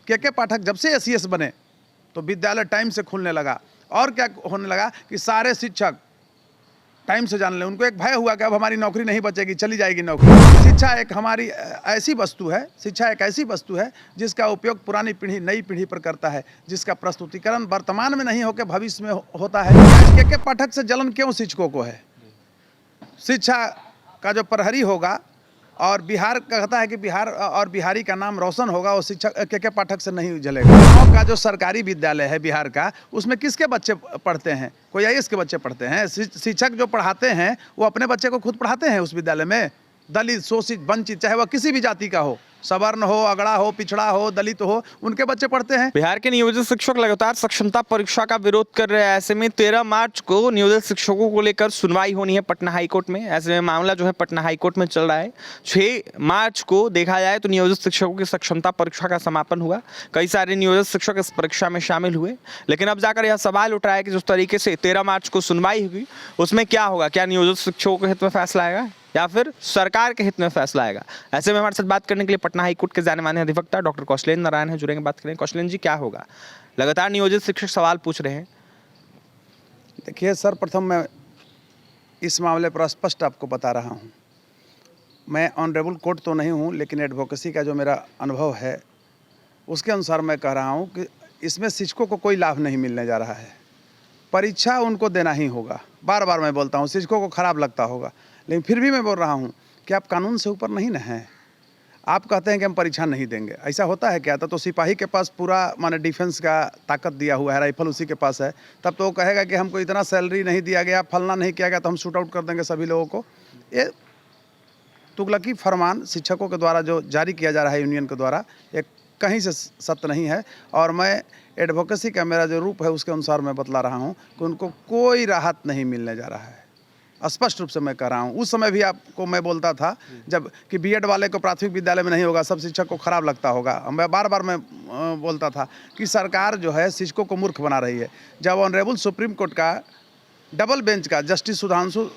के पाठक जब से एसीएस बने तो विद्यालय टाइम से खुलने लगा। और क्या होने लगा कि सारे शिक्षक टाइम से जान लें, उनको एक भय हुआ कि अब हमारी नौकरी नहीं बचेगी, चली जाएगी नौकरी। शिक्षा एक हमारी ऐसी वस्तु है, शिक्षा एक ऐसी वस्तु है जिसका उपयोग पुरानी पीढ़ी नई पीढ़ी पर करता है, जिसका प्रस्तुतिकरण वर्तमान में नहीं होकर भविष्य में होता है। के पाठक से जलन क्यों शिक्षकों को है? शिक्षा का जो प्रहरी होगा और बिहार कहता है कि बिहार और बिहारी का नाम रोशन होगा, और शिक्षक के पाठक से नहीं जलेगा। गाँव का जो सरकारी विद्यालय है बिहार का, उसमें किसके बच्चे पढ़ते हैं? कोई आईएएस के बच्चे पढ़ते हैं? शिक्षक जो पढ़ाते हैं वो अपने बच्चे को खुद पढ़ाते हैं उस विद्यालय में? दलित, शोषित, वंचित, चाहे वह किसी भी जाति का हो, सवर्ण हो, अगड़ा हो, पिछड़ा हो, दलित हो, उनके बच्चे पढ़ते हैं। बिहार के नियोजित शिक्षक लगातार सक्षमता परीक्षा का विरोध कर रहे हैं। ऐसे में 13 मार्च को नियोजित शिक्षकों को लेकर सुनवाई होनी है पटना हाईकोर्ट में। ऐसे में मामला जो है पटना हाईकोर्ट में चल रहा है। 6 मार्च को देखा जाए तो नियोजित शिक्षकों की सक्षमता परीक्षा का समापन हुआ। कई सारे नियोजित शिक्षक इस परीक्षा में शामिल हुए, लेकिन अब जाकर यह सवाल उठ रहा है कि जिस तरीके से 13 मार्च को सुनवाई हुई उसमें क्या होगा? क्या नियोजित शिक्षकों के हित में फैसला आएगा या फिर सरकार के हित में फैसला आएगा? ऐसे में हमारे साथ बात करने के लिए पटना हाईकोर्ट के जाने माने अधिवक्ता डॉक्टर कौशलेंद्र नारायण है, जुड़ेंगे, बात करेंगे। कौशलेंद्र जी, क्या होगा? लगातार नियोजित शिक्षक सवाल पूछ रहे हैं। देखिए, सर्वप्रथम मैं इस मामले पर स्पष्ट आपको बता रहा हूँ, मैं ऑनरेबल कोर्ट तो नहीं हूँ, लेकिन एडवोकेसी का जो मेरा अनुभव है उसके अनुसार मैं कह रहा हूँ कि इसमें शिक्षकों को कोई लाभ नहीं मिलने जा रहा है। परीक्षा उनको देना ही होगा। बार बार मैं बोलता हूँ, शिक्षकों को खराब लगता होगा, लेकिन फिर भी मैं बोल रहा हूँ कि आप कानून से ऊपर नहीं न हैं। आप कहते हैं कि हम परीक्षा नहीं देंगे, ऐसा होता है क्या? तो सिपाही के पास पूरा माने डिफेंस का ताकत दिया हुआ है, राइफल उसी के पास है, तब तो वो कहेगा कि हमको इतना सैलरी नहीं दिया गया, फलना नहीं किया गया, तो हम शूट आउट कर देंगे सभी लोगों को। ये तुगलकी फरमान शिक्षकों के द्वारा जो जारी किया जा रहा है यूनियन के द्वारा, ये कहीं से सत्य नहीं है। और मैं एडवोकेसी का मेरा जो रूप है उसके अनुसार मैं बतला रहा हूँ कि उनको कोई राहत नहीं मिलने जा रहा है। स्पष्ट रूप से मैं कह रहा हूँ। उस समय भी आपको मैं बोलता था जब कि बीएड वाले को प्राथमिक विद्यालय में नहीं होगा, सब शिक्षक को खराब लगता होगा। मैं बार बार मैं बोलता था कि सरकार जो है शिक्षकों को मूर्ख बना रही है। जब ऑनरेबल सुप्रीम कोर्ट का डबल बेंच का जस्टिस सुधांशु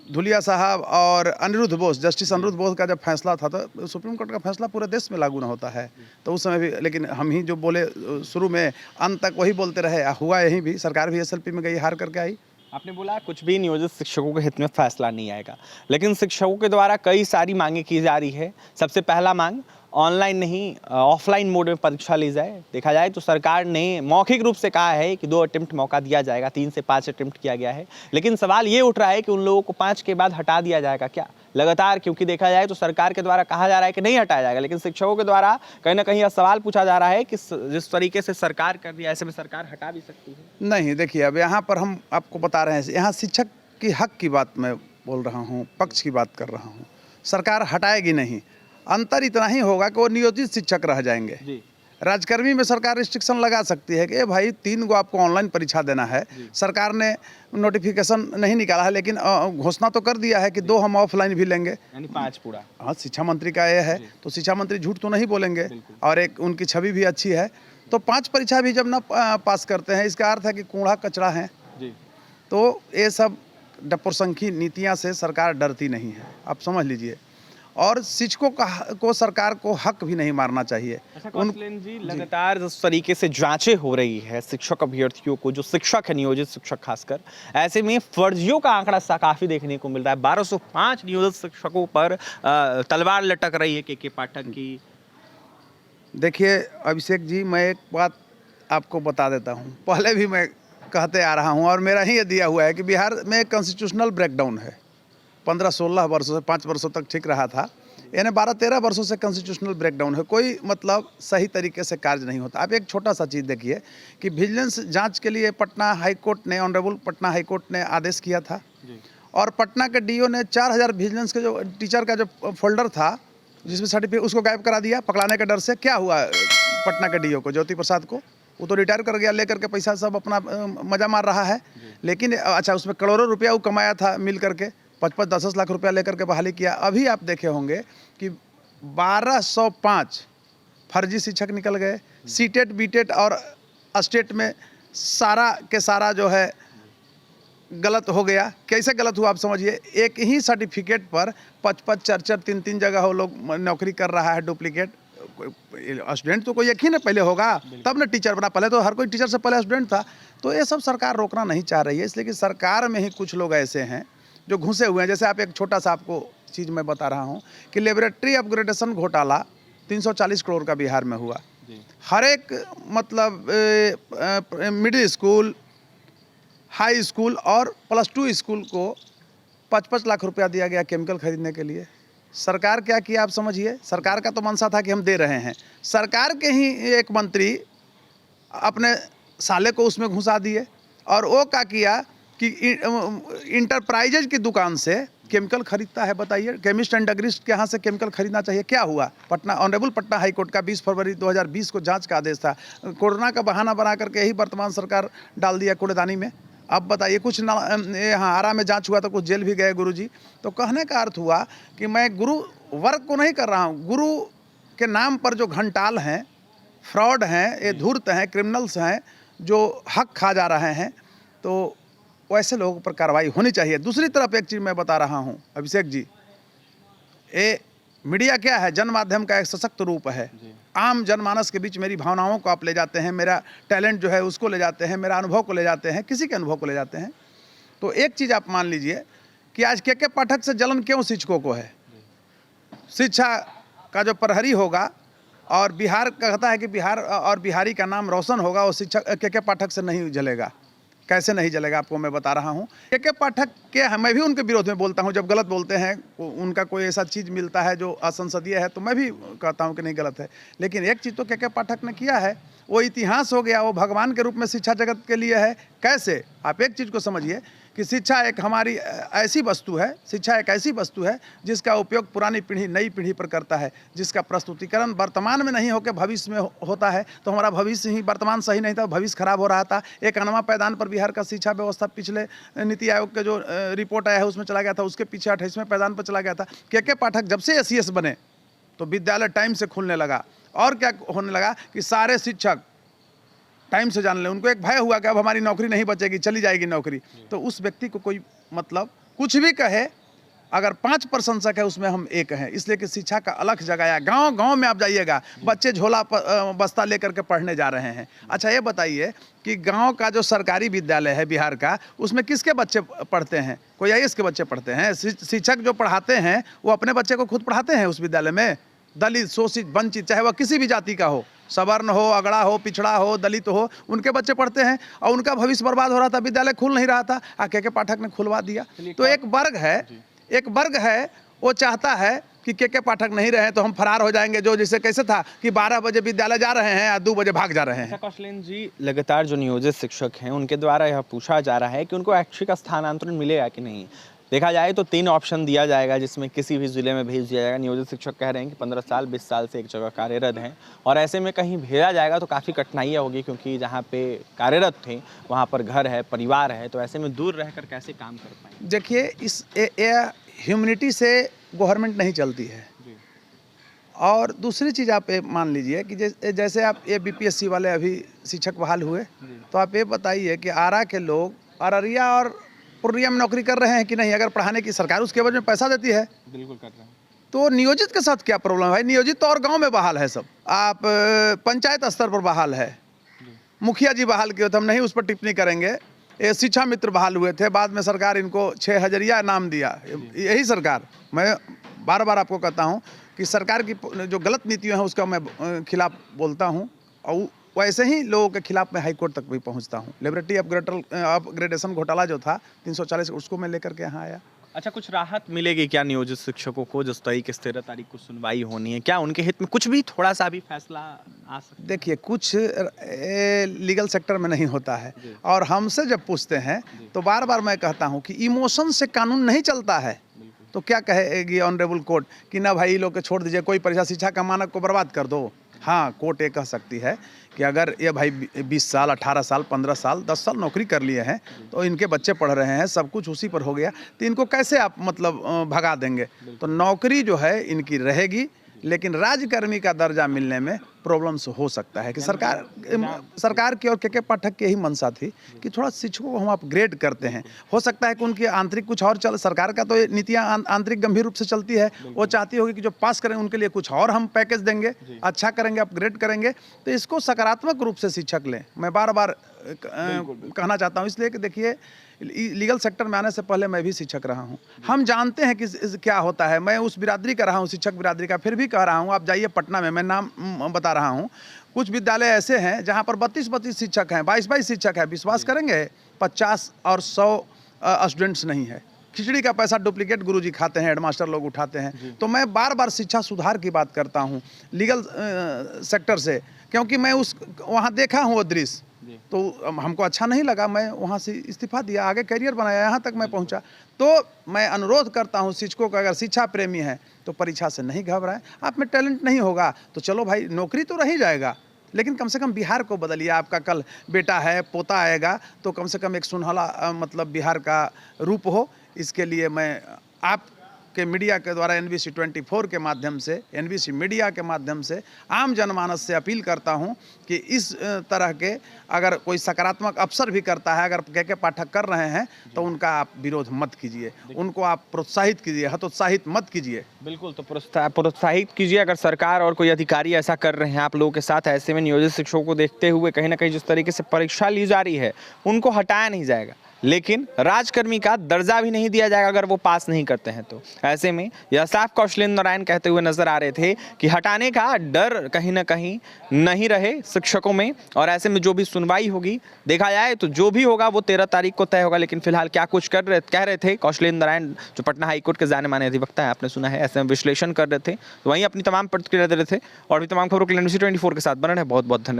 धुलिया साहब और अनिरुद्ध बोस, जस्टिस अनिरुद्ध बोस का जब फैसला था, तो सुप्रीम कोर्ट का फैसला पूरे देश में लागू न होता है, तो उस समय भी, लेकिन हम ही जो बोले शुरू में अंत तक वही बोलते रहे, हुआ यहीं भी। सरकार भी एसएलपी में गई, हार करके आई। आपने बोला कुछ भी नियोजित शिक्षकों के हित में फैसला नहीं आएगा, लेकिन शिक्षकों के द्वारा कई सारी मांगे की जा रही है। सबसे पहला मांग, ऑनलाइन नहीं ऑफलाइन मोड में परीक्षा ली जाए। देखा जाए तो सरकार ने मौखिक रूप से कहा है कि 2 अटेम्प्ट मौका दिया जाएगा, 3 से 5 अटेम्प्ट किया गया है, लेकिन सवाल ये उठ रहा है कि उन लोगों को 5 के बाद हटा दिया जाएगा क्या लगातार? क्योंकि देखा जाए तो सरकार के द्वारा कहा जा रहा है कि नहीं हटाया जाएगा, लेकिन शिक्षकों के द्वारा कहीं ना कहीं यह सवाल पूछा जा रहा है कि जिस तरीके से सरकार कर रही है, ऐसे में सरकार हटा भी सकती है। नहीं, देखिए, अब यहाँ पर हम आपको बता रहे हैं, यहाँ शिक्षक की हक की बात मैं बोल रहा हूँ, पक्ष की बात कर रहा हूँ। सरकार हटाएगी नहीं, अंतर इतना ही होगा कि वो नियोजित शिक्षक रह जाएंगे। राजकर्मी में सरकार रिस्ट्रिक्शन लगा सकती है कि भाई 3 गो आपको ऑनलाइन परीक्षा देना है। सरकार ने नोटिफिकेशन नहीं निकाला है, लेकिन घोषणा तो कर दिया है कि 2 हम ऑफलाइन भी लेंगे, यानी 5 पूरा। हाँ, शिक्षा मंत्री का ये है, तो शिक्षा मंत्री झूठ तो नहीं बोलेंगे, और एक उनकी छवि भी अच्छी है। तो 5 परीक्षा भी जब ना पास करते हैं, इसका अर्थ है कि कूड़ा कचरा है। तो ये सब डपुरसंखी नीतियाँ से सरकार डरती नहीं है, आप समझ लीजिए। और शिक्षकों को सरकार को हक भी नहीं मारना चाहिए। कौशलेंद्र जी, लगातार जिस तरीके से जांचें हो रही है शिक्षक अभ्यर्थियों को, जो शिक्षक है नियोजित शिक्षक खासकर, ऐसे में फर्जियों का आंकड़ा काफी देखने को मिल रहा है। 1205 नियोजित शिक्षकों पर तलवार लटक रही है के पाठक की। देखिए अभिषेक जी, मैं एक बात आपको बता देता हूँ, पहले भी मैं कहते आ रहा हूँ और मेरा ही ये दिया हुआ है कि बिहार में कॉन्स्टिट्यूशनल ब्रेकडाउन है। 15-16 वर्षों से, 5 वर्षों तक ठीक रहा था, यानी 12-13 वर्षों से कॉन्स्टिट्यूशनल ब्रेकडाउन है। कोई मतलब सही तरीके से कार्य नहीं होता। आप एक छोटा सा चीज़ देखिए कि विजिलेंस जांच के लिए पटना हाईकोर्ट ने, ऑनरेबल पटना हाईकोर्ट ने आदेश किया था, और पटना के डीओ ने 4000 विजिलेंस के जो टीचर का जो फोल्डर था जिसमें सर्टिफिकेट, उसको गायब करा दिया पकड़ाने के डर से। क्या हुआ पटना के डीओ को, ज्योति प्रसाद को? वो तो रिटायर कर गया, लेकर के पैसा सब अपना मजा मार रहा है। लेकिन अच्छा, उसमें करोड़ों रुपया वो कमाया था मिल करके, 55-10 लाख रुपया लेकर के बहाली किया। अभी आप देखे होंगे कि 1205 फर्जी शिक्षक निकल गए। सीटेट, बीटेट और स्टेट में सारा के सारा जो है गलत हो गया। कैसे गलत हुआ आप समझिए, एक ही सर्टिफिकेट पर 55, 4-4, 3-3 जगह वो लोग नौकरी कर रहा है डुप्लीकेट स्टूडेंट तो कोई एक ही ना पहले होगा, तब ना टीचर बना। पहले तो हर कोई टीचर से पहले स्टूडेंट था। तो ये सब सरकार रोकना नहीं चाह रही है, इसलिए कि सरकार में ही कुछ लोग ऐसे हैं जो घुसे हुए हैं। जैसे आप एक छोटा सा आपको चीज़ मैं बता रहा हूँ कि लेबोरेटरी अपग्रेडेशन घोटाला 340 करोड़ का बिहार में हुआ। हर एक मतलब मिडिल स्कूल, हाई स्कूल और +2 स्कूल को 5-5 लाख रुपया दिया गया केमिकल खरीदने के लिए। सरकार क्या किया आप समझिए। सरकार का तो मंशा था कि हम दे रहे हैं, सरकार के ही एक मंत्री अपने साले को उसमें घुसा दिए और वो क्या किया कि इंटरप्राइजेज की दुकान से केमिकल खरीदता है। बताइए, केमिस्ट एंड ड्रगिस्ट के यहाँ से केमिकल खरीदना चाहिए। क्या हुआ? ऑनरेबल पटना हाई कोर्ट का 20 फरवरी 2020 को जांच का आदेश था। कोरोना का बहाना बना करके यही वर्तमान सरकार डाल दिया कूड़ेदानी में। अब बताइए, कुछ यहाँ आरा में जांच हुआ तो कुछ जेल भी गए गुरुजी। तो कहने का अर्थ हुआ कि मैं गुरु वर्ग को नहीं कर रहा हूँ, गुरु के नाम पर जो घंटाल हैं, फ्रॉड हैं, ये धूर्त हैं, क्रिमिनल्स हैं जो हक खा जा रहे हैं, तो वैसे लोगों पर कार्रवाई होनी चाहिए। दूसरी तरफ एक चीज़ मैं बता रहा हूँ अभिषेक जी, ये मीडिया क्या है? जन माध्यम का एक सशक्त रूप है। आम जनमानस के बीच मेरी भावनाओं को आप ले जाते हैं, मेरा टैलेंट जो है उसको ले जाते हैं, मेरा अनुभव को ले जाते हैं, किसी के अनुभव को ले जाते हैं। तो एक चीज़ आप मान लीजिए कि आज के पाठक से जलन क्यों शिक्षकों को है? शिक्षा का जो प्रहरी होगा और बिहार कहता है कि बिहार और बिहारी का नाम रोशन होगा, वो शिक्षक के पाठक से नहीं जलेगा। कैसे नहीं जलेगा आपको मैं बता रहा हूँ। के पाठक के मैं भी उनके विरोध में बोलता हूँ। जब गलत बोलते हैं, उनका कोई ऐसा चीज़ मिलता है जो असंसदीय है, तो मैं भी कहता हूँ कि नहीं गलत है। लेकिन एक चीज़ तो के पाठक ने किया है, वो इतिहास हो गया, वो भगवान के रूप में शिक्षा जगत के लिए है। कैसे? आप एक चीज़ को समझिए कि शिक्षा एक हमारी ऐसी वस्तु है, शिक्षा एक ऐसी वस्तु है जिसका उपयोग पुरानी पीढ़ी नई पीढ़ी पर करता है, जिसका प्रस्तुतिकरण वर्तमान में नहीं होकर भविष्य में होता है। तो हमारा भविष्य ही, वर्तमान सही नहीं था, भविष्य खराब हो रहा था। एक अनवा पैदान पर बिहार का शिक्षा व्यवस्था पिछले नीति आयोग के जो रिपोर्ट आया है उसमें चला गया था, उसके पीछे 28वें पैदान पर चला गया था। के पाठक जब से SES बने तो विद्यालय टाइम से खुलने लगा, और क्या होने लगा कि सारे शिक्षक टाइम से जान ले। उनको एक भय हुआ कि अब हमारी नौकरी नहीं बचेगी, चली जाएगी नौकरी। तो उस व्यक्ति को कोई मतलब कुछ भी कहे, अगर 5 प्रशंसक है उसमें हम एक हैं, इसलिए कि शिक्षा का अलग जगाया। गांव गांव में आप जाइएगा, बच्चे झोला बस्ता लेकर के पढ़ने जा रहे हैं। अच्छा ये बताइए कि गांव का जो सरकारी विद्यालय है बिहार का, उसमें किसके बच्चे पढ़ते हैं? कोई IAS के बच्चे पढ़ते हैं। शिक्षक जो पढ़ाते हैं वो अपने बच्चे को खुद पढ़ाते हैं उस विद्यालय में। दलित, शोषित, वंचित, चाहे वह किसी भी जाति का हो, सवर्ण हो, अगड़ा हो, पिछड़ा हो, दलित हो, उनके बच्चे पढ़ते हैं और उनका भविष्य बर्बाद हो रहा था, विद्यालय खुल नहीं रहा था। के पाठक ने खुलवा दिया। तो एक वर्ग है वो चाहता है कि के पाठक नहीं रहे तो हम फरार हो जाएंगे। जो जैसे कैसे था कि 12 बजे विद्यालय जा रहे हैं या 2 बजे भाग जा रहे हैं। कौशलेंद्र जी, लगातार जो नियोजित शिक्षक हैं उनके द्वारा यह पूछा जा रहा है कि उनको ऐच्छिक स्थानांतरण मिलेगा कि नहीं। देखा जाए तो 3 ऑप्शन दिया जाएगा जिसमें किसी भी ज़िले में भेज दिया जाएगा। नियोजित शिक्षक कह रहे हैं कि 15 साल 20 साल से एक जगह कार्यरत हैं और ऐसे में कहीं भेजा जाएगा तो काफ़ी कठिनाइयाँ होगी, क्योंकि जहाँ पे कार्यरत थे वहाँ पर घर है, परिवार है, तो ऐसे में दूर रहकर कैसे काम कर पाएंगे? देखिए, इस ह्यूमनिटी से गवर्नमेंट नहीं चलती है। और दूसरी चीज़ आप ये मान लीजिए कि जैसे आप ये BPSC वाले अभी शिक्षक बहाल हुए, तो आप ये बताइए कि आरा के लोग अररिया और पूर्णिया में नौकरी कर रहे हैं कि नहीं? अगर पढ़ाने की सरकार उसके एवज में पैसा देती है, बिल्कुल कर रहे हैं। तो नियोजित के साथ क्या प्रॉब्लम है भाई? नियोजित तो और गांव में बहाल है सब। आप पंचायत स्तर पर बहाल है, मुखिया जी बहाल किए थे, हम नहीं उस पर टिप्पणी करेंगे। ये शिक्षा मित्र बहाल हुए थे, बाद में सरकार इनको 6 हजरिया नाम दिया। यही सरकार, मैं बार बार आपको कहता हूँ कि सरकार की जो गलत नीतियाँ हैं उसका मैं खिलाफ बोलता हूँ, और वैसे ही लोगों के खिलाफ मैं हाई कोर्ट तक भी पहुंचता हूं। लेबोरेटरी अपग्रेडेशन घोटाला जो था 340, उसको मैं लेकर के यहाँ आया। अच्छा, कुछ राहत मिलेगी क्या नियोजित शिक्षकों को? जिस तारीख 13 तारीख को सुनवाई होनी है, क्या उनके हित में कुछ भी थोड़ा सा भी फैसला आ सकता है? देखिए, कुछ लीगल सेक्टर में नहीं होता है, और हमसे जब पूछते हैं तो बार बार मैं कहता हूँ कि इमोशन से कानून नहीं चलता है। तो क्या कहेगी ऑनरेबल कोर्ट कि ना भाई लोग के छोड़ दीजिए, कोई परीक्षा शिक्षा का मानक को बर्बाद कर दो। हाँ, कोर्ट ये कह सकती है कि अगर ये भाई 20 साल, 18 साल, 15 साल, 10 साल नौकरी कर लिए हैं, तो इनके बच्चे पढ़ रहे हैं, सब कुछ उसी पर हो गया, तो इनको कैसे आप मतलब भगा देंगे? तो नौकरी जो है इनकी रहेगी, लेकिन राजकर्मी का दर्जा मिलने में प्रॉब्लम्स हो सकता है कि सरकार की और के पाठक की यही मंशा थी कि थोड़ा शिक्षकों को हम अपग्रेड करते हैं। हो सकता है कि उनकी आंतरिक कुछ और चल, सरकार का तो ये नीतियाँ आंतरिक गंभीर रूप से चलती है, वो चाहती होगी कि जो पास करें उनके लिए कुछ और हम पैकेज देंगे, अच्छा करेंगे, अपग्रेड करेंगे। तो इसको सकारात्मक रूप से शिक्षक लें, मैं बार बार कहना चाहता हूँ, इसलिए कि देखिए लीगल सेक्टर में आने से पहले मैं भी शिक्षक रहा हूँ, हम जानते हैं कि क्या होता है। मैं उस बिरादरी का रहा हूँ, शिक्षक बिरादरी का, फिर भी कह रहा हूँ, आप जाइए पटना में, मैं नाम बता रहा हूँ, कुछ विद्यालय ऐसे हैं जहाँ पर 32-32 शिक्षक हैं, 22-22 शिक्षक हैं, विश्वास करेंगे 50 और 100 स्टूडेंट्स नहीं है। खिचड़ी का पैसा डुप्लीकेट गुरुजी खाते हैं, हेडमास्टर लोग उठाते हैं। तो मैं बार बार शिक्षा सुधार की बात करता हूँ लीगल सेक्टर से, क्योंकि मैं वहाँ देखा हूँ वो दृश्य, तो हमको अच्छा नहीं लगा, मैं वहाँ से इस्तीफा दिया, आगे करियर बनाया, यहाँ तक मैं पहुँचा। तो मैं अनुरोध करता हूँ शिक्षकों का, अगर शिक्षा प्रेमी है तो परीक्षा से नहीं घबराएं। आप में टैलेंट नहीं होगा तो चलो भाई, नौकरी तो रह ही जाएगा, लेकिन कम से कम बिहार को बदलिए। आपका कल बेटा है, पोता आएगा, तो कम से कम एक सुनहला मतलब बिहार का रूप हो। इसके लिए मैं आपके मीडिया के द्वारा, NBC 24 के माध्यम से, NBC मीडिया के माध्यम से आम जनमानस से अपील करता हूं कि इस तरह के अगर कोई सकारात्मक अवसर भी करता है, अगर के पाठक कर रहे हैं, तो उनका आप विरोध मत कीजिए, उनको आप प्रोत्साहित कीजिए, हतोत्साहित मत कीजिए। बिल्कुल, तो प्रोत्साहित कीजिए। अगर सरकार और कोई अधिकारी ऐसा कर रहे हैं आप लोगों के साथ, ऐसे में नियोजित शिक्षकों को देखते हुए कहीं ना कहीं जिस तरीके से परीक्षा ली जा रही है, उनको हटाया नहीं जाएगा, लेकिन राजकर्मी का दर्जा भी नहीं दिया जाएगा अगर वो पास नहीं करते हैं तो। ऐसे में यह साफ कौशलेंद्र नारायण कहते हुए नजर आ रहे थे कि हटाने का डर कहीं ना कहीं नहीं रहे शिक्षकों में, और ऐसे में जो भी सुनवाई होगी, देखा जाए तो जो भी होगा वो 13 तारीख को तय होगा। लेकिन फिलहाल क्या कुछ कह रहे थे कौशलेंद्र नारायण, जो पटना हाईकोर्ट के जाने माने अधिवक्ता है, आपने सुना है, ऐसे में विश्लेषण कर रहे थे, तो वहीं अपनी तमाम प्रतिक्रिया दे रहे थे। और भी तमाम खबरों के लिए NBC 24 के साथ बने रहे। बहुत बहुत धन्यवाद।